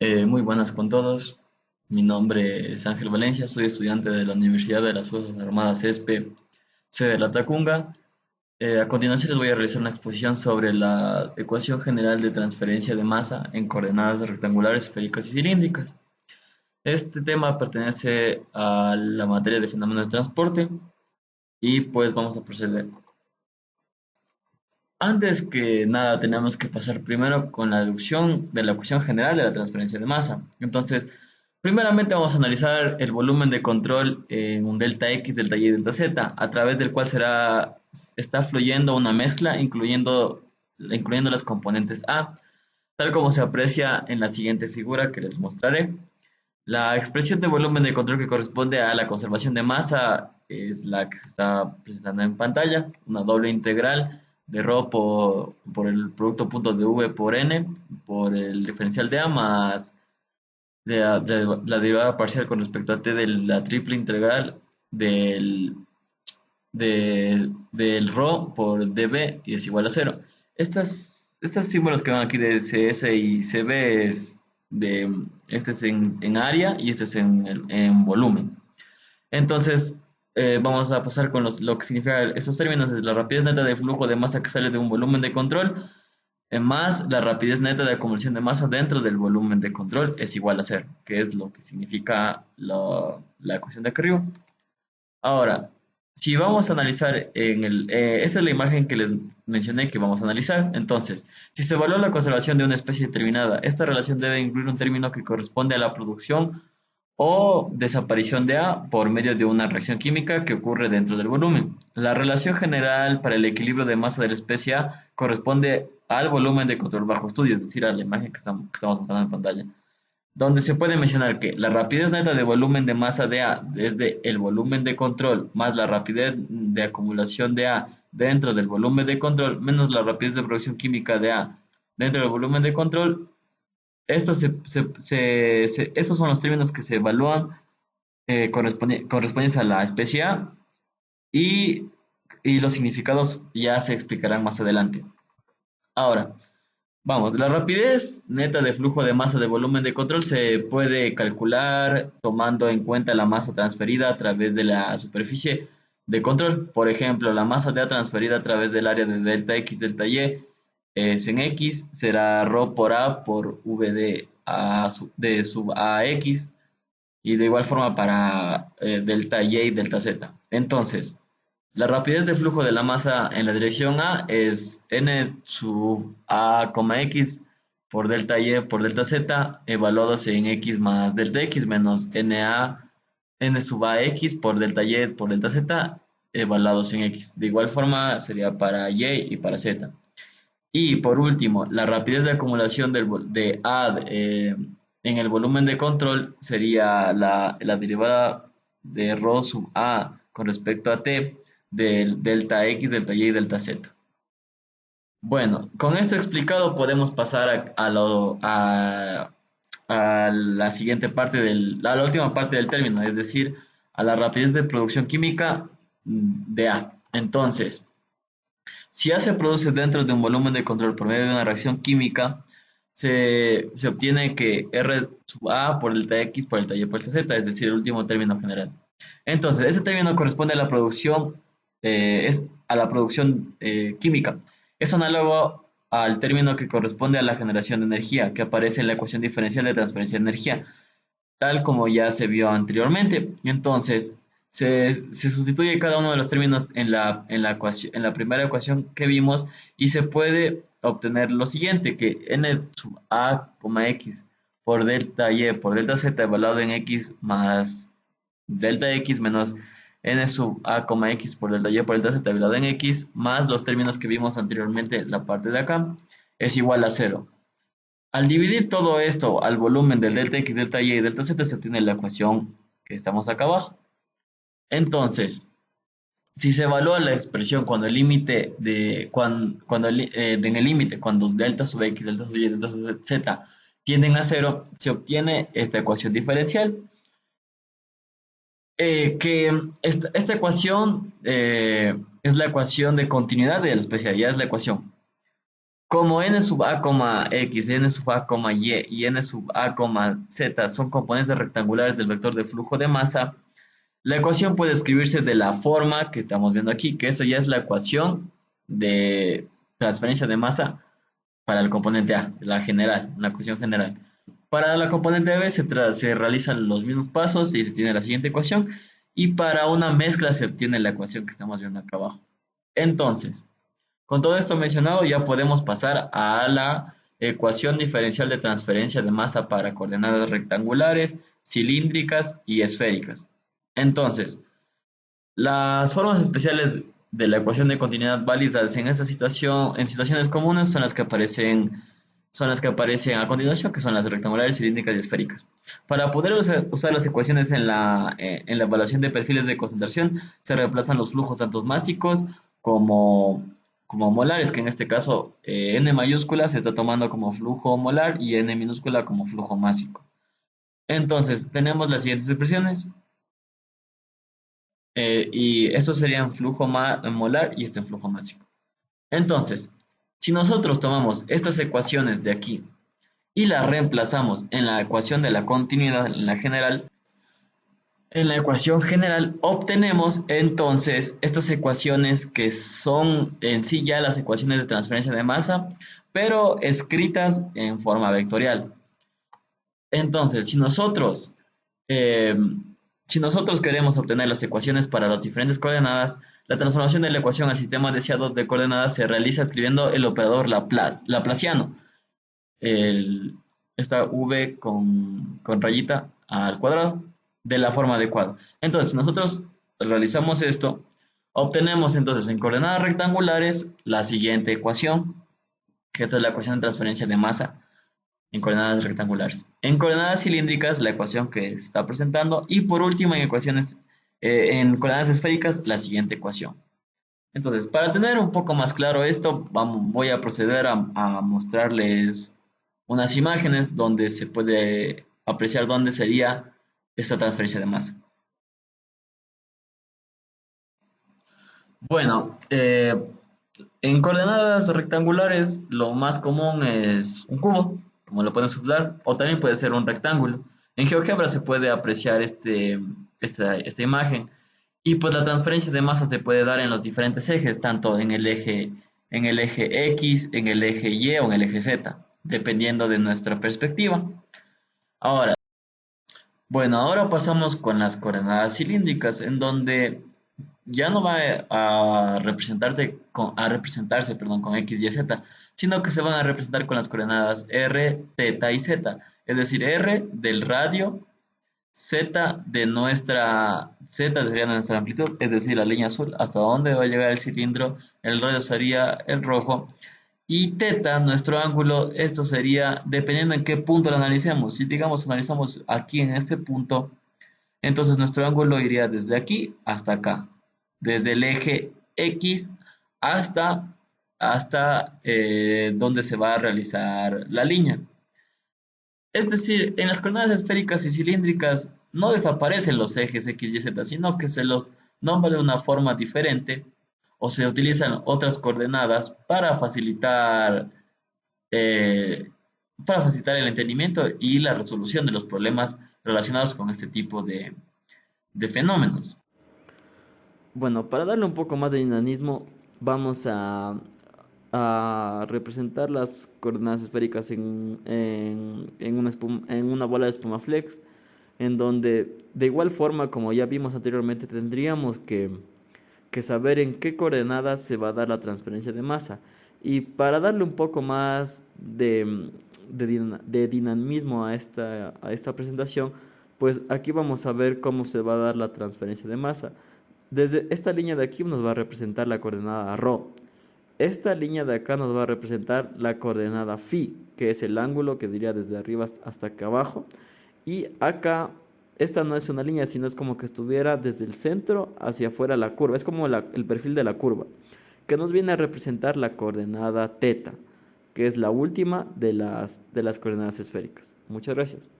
Muy buenas con todos. Mi nombre es Ángel Valencia, soy estudiante de la Universidad de las Fuerzas Armadas ESPE, sede de La Tacunga. A continuación les voy a realizar una exposición sobre la ecuación general de transferencia de masa en coordenadas rectangulares, esféricas y cilíndricas. Este tema pertenece a la materia de fenómenos de transporte y pues vamos a proceder. Antes que nada, tenemos que pasar primero con la deducción de la ecuación general de la transferencia de masa. Entonces, primeramente vamos a analizar el volumen de control en un delta X, delta Y y delta Z, a través del cual está fluyendo una mezcla, incluyendo las componentes A, tal como se aprecia en la siguiente figura que les mostraré. La expresión de volumen de control que corresponde a la conservación de masa es la que se está presentando en pantalla, una doble integral de ρ por el producto punto de v por n por el diferencial de a más la derivada parcial con respecto a t de la triple integral del, del ρ por dv y es igual a cero. Estos símbolos que van aquí de CS y CB este es en área y este es en volumen. Entonces, vamos a pasar con lo que significa estos términos: es la rapidez neta de flujo de masa que sale de un volumen de control, más la rapidez neta de acumulación de masa dentro del volumen de control es igual a cero, que es lo que significa la ecuación de acá arriba. Ahora, si vamos a analizar esta es la imagen que les mencioné que vamos a analizar. Entonces, si se evalúa la conservación de una especie determinada, esta relación debe incluir un término que corresponde a la producción o desaparición de A por medio de una reacción química que ocurre dentro del volumen. La relación general para el equilibrio de masa de la especie A corresponde al volumen de control bajo estudio, es decir, a la imagen que estamos mostrando en pantalla, donde se puede mencionar que la rapidez neta de volumen de masa de A desde el volumen de control más la rapidez de acumulación de A dentro del volumen de control menos la rapidez de producción química de A dentro del volumen de control. Estos son los términos que se evalúan correspondientes a la especie A y, y los significados ya se explicarán más adelante. Ahora, vamos, la rapidez neta de flujo de masa de volumen de control se puede calcular tomando en cuenta la masa transferida a través de la superficie de control. Por ejemplo, la masa de A transferida a través del área de delta X, delta Y es en X, será ρ por A por V de sub A X, y de igual forma para delta Y y delta Z. Entonces, la rapidez de flujo de la masa en la dirección A es n sub A, x por delta Y por delta Z, evaluados en x más delta X menos n sub A x por delta Y por delta Z, evaluados en X. De igual forma sería para Y y para Z. Y por último, la rapidez de acumulación de A en el volumen de control sería la derivada de ρ sub A con respecto a T del delta X, delta Y y delta Z. Bueno, con esto explicado podemos pasar a la siguiente parte a la última parte del término, es decir, a la rapidez de producción química de A. Entonces, si A se produce dentro de un volumen de control por medio de una reacción química, se obtiene que R sub A por delta X por delta Y por delta Z, es decir, el último término general. Entonces, este término corresponde a la producción, química. Es análogo al término que corresponde a la generación de energía, que aparece en la ecuación diferencial de transferencia de energía, tal como ya se vio anteriormente. Entonces, se sustituye cada uno de los términos en la primera ecuación que vimos y se puede obtener lo siguiente: que n sub a, x por delta y por delta z evaluado en x más delta x menos n sub a, x por delta y por delta z evaluado en x más los términos que vimos anteriormente, la parte de acá, es igual a cero. Al dividir todo esto al volumen del delta x, delta y delta z, se obtiene la ecuación que estamos acá abajo. Entonces, si se evalúa la expresión cuando el límite en el límite, cuando delta sub x, delta sub y, delta sub z tienden a cero, se obtiene esta ecuación diferencial. Esta ecuación es la ecuación de continuidad de la especialidad, es la ecuación Como n sub a, x, n sub a, y n sub a, z son componentes rectangulares del vector de flujo de masa, la ecuación puede escribirse de la forma que estamos viendo aquí, que eso ya es la ecuación de transferencia de masa para el componente A, la general, la ecuación general. Para la componente B se realizan los mismos pasos y se tiene la siguiente ecuación, y para una mezcla se obtiene la ecuación que estamos viendo acá abajo. Entonces, con todo esto mencionado, ya podemos pasar a la ecuación diferencial de transferencia de masa para coordenadas rectangulares, cilíndricas y esféricas. Entonces, las formas especiales de la ecuación de continuidad válidas en esta situación, en situaciones comunes, son las que aparecen a continuación, que son las rectangulares, cilíndricas y esféricas. Para poder usar las ecuaciones en la evaluación de perfiles de concentración, se reemplazan los flujos tanto másicos como molares, que en este caso n mayúscula se está tomando como flujo molar y n minúscula como flujo másico. Entonces, tenemos las siguientes expresiones. Y estos serían flujo molar y este en flujo másico. Entonces, si nosotros tomamos estas ecuaciones de aquí y las reemplazamos en la ecuación de la continuidad, en la ecuación general obtenemos entonces estas ecuaciones que son en sí ya las ecuaciones de transferencia de masa, pero escritas en forma vectorial. Entonces, eh, si nosotros queremos obtener las ecuaciones para las diferentes coordenadas, la transformación de la ecuación al sistema deseado de coordenadas se realiza escribiendo el operador laplaciano, el, esta v con rayita al cuadrado, de la forma adecuada. Entonces, si nosotros realizamos esto, obtenemos entonces en coordenadas rectangulares la siguiente ecuación, que esta es la ecuación de transferencia de masa en coordenadas rectangulares. En coordenadas cilíndricas, la ecuación que se está presentando. Y por último, en coordenadas esféricas, la siguiente ecuación. Entonces, para tener un poco más claro esto, voy a proceder a mostrarles unas imágenes donde se puede apreciar dónde sería esta transferencia de masa. Bueno, en coordenadas rectangulares, lo más común es un cubo, como lo pueden sublar, o también puede ser un rectángulo. En GeoGebra se puede apreciar esta imagen, y pues la transferencia de masa se puede dar en los diferentes ejes, tanto en el eje X, en el eje Y o en el eje Z, dependiendo de nuestra perspectiva. Ahora, bueno, ahora pasamos con las coordenadas cilíndricas, en donde ya no va a representarse, perdón, con X, Y, Z, sino que se van a representar con las coordenadas R, θ y Z. Es decir, R del radio, Z sería nuestra amplitud, es decir, la línea azul, hasta dónde va a llegar el cilindro, el radio sería el rojo, y θ, nuestro ángulo, esto sería dependiendo en qué punto lo analicemos. Si digamos analizamos aquí en este punto, entonces nuestro ángulo iría desde aquí hasta acá, desde el eje X hasta donde se va a realizar la línea. Es decir, en las coordenadas esféricas y cilíndricas no desaparecen los ejes X y Z, sino que se los nombra de una forma diferente o se utilizan otras coordenadas eh, para facilitar el entendimiento y la resolución de los problemas relacionados con este tipo de fenómenos. Bueno, para darle un poco más de dinamismo, vamos a representar las coordenadas esféricas en una bola de espuma flex, en donde de igual forma como ya vimos anteriormente tendríamos que saber en qué coordenadas se va a dar la transferencia de masa. Y para darle un poco más de dinamismo a esta presentación, pues aquí vamos a ver cómo se va a dar la transferencia de masa. Desde esta línea de aquí nos va a representar la coordenada ρ. Esta línea de acá nos va a representar la coordenada phi, que es el ángulo que diría desde arriba hasta acá abajo. Y acá, esta no es una línea, sino es como que estuviera desde el centro hacia afuera la curva. Es como el perfil de la curva, que nos viene a representar la coordenada θ, que es la última de las coordenadas esféricas. Muchas gracias.